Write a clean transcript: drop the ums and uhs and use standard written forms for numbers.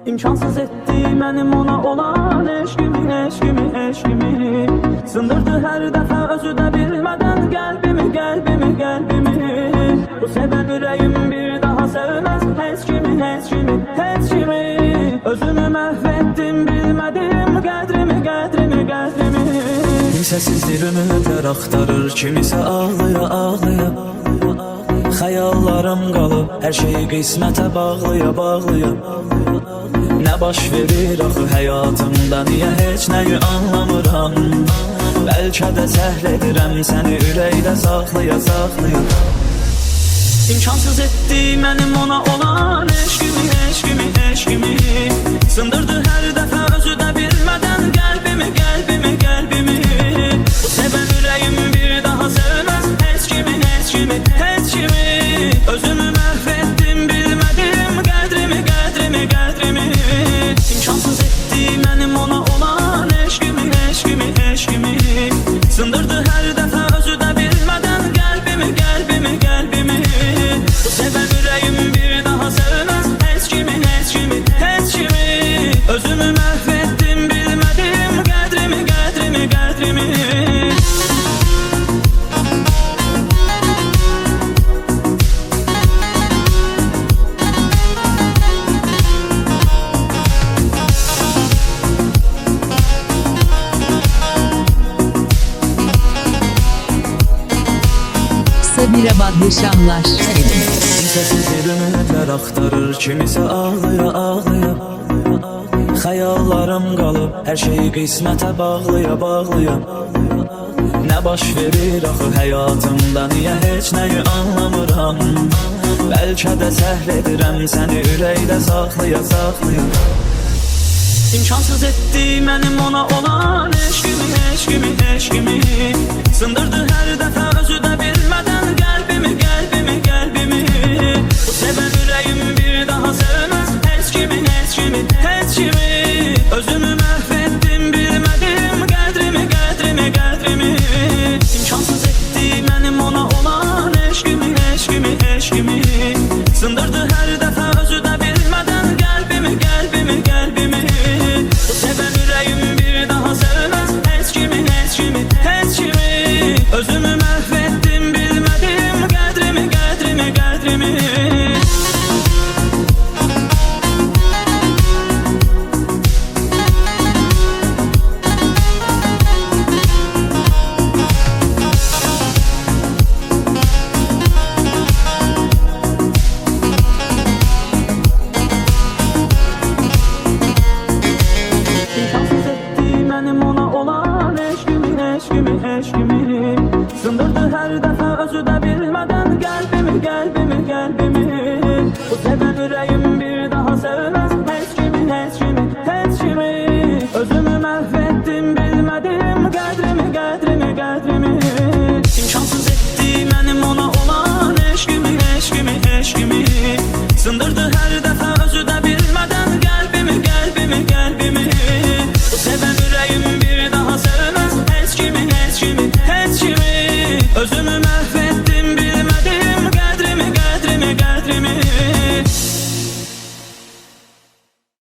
İmkansız etti mənim ona olan eşkimi, eşkimi, eşkimi. Sındırdı hər dəfə özü də bilmədən qəlbimi, qəlbimi, qəlbimi. Bu sevən ürəyim bir daha sevməz heç kimi, heç kimi, heç kimi. Özümü məhv etdim, bilmədim qədrimi, qədrimi, qədrimi. Kimsəsiz dilimi tər axtarır, kimisə ağlaya, ağlaya. Xəyallarım qalıb, hər şeyi qismətə bağlaya, bağlaya. Nə baş verir axı həyatımda, niyə heç nəyi anlamıram? Bəlkə də səhl edirəm səni ürəkdə saxlaya, saxlaya. İmkansız etdi mənim ona olan eşkimi, eşkimi, eşkimi. Sındırdı hər dəfə özü də bilmədən qəlbimi, qəlbimi, qəlbimi. Bu sevən ürəyim bir daha sevməz heç kimi, heç kimi, heç kimi. Özümü məhv etdim, bilmədim qədrimi, qədrimi, qədrimi. İmkansız etdi mənim ona olan eşkimi, eşkimi, eşkimi. Sındırdı hər dəfə özü də bilmədən qəlbimi, qəlbimi, qəlbimi. Bu sevən ürəyim bir daha sevməz heç kimi, heç kimi, heç kimi. Özümü məhv etdim, bilmədim qədrimi, qədrimi, qədrimi. Sabirabadlı Şamlar. Kimsəsiz dilimi tər axtarır, kimisə ağlaya, ağlaya. Xəyallarım qalıb, hər şeyi qismətə bağlaya, bağlaya. Nə baş verir axı həyatımda, niyə heç nəyi anlamıram? Bəlkə də səhl edirəm səni ürəkdə saxlaya, saxlaya. İmkansız etdi mənim ona olan eşkimi, eşkimi, eşkimi. Sındırdı hər dəfə özü də bilmədən qəlbimi, qəlbimi, qəlbimi. Bu sevən ürəyim bir daha sevməz heç kimi, heç kimi, heç kimi. Özümü məhv etdim, bilmədim qədrimi, qədrimi, qədrimi. İmkansız etdi mənim ona olan eşkimi, eşkimi, eşkimi. Sındırdı hər dəfə özü də bilmədən qəlbimi, qəlbimi, qəlbimi. Bu sevən ürəyim bir daha sevməz heç kimi, heç kimi, heç kimi. Özümü məhv etdim, bilmədim qədrimi, qədrimi, qədrimi. İmkansız etdi mənim ona olan eşkimi, eşkimi, eşkimi. Sındırdı hər dəfə özü də bilmədən qəlbimi, qəlbimi, qəlbimi. Bu sevən ürəyim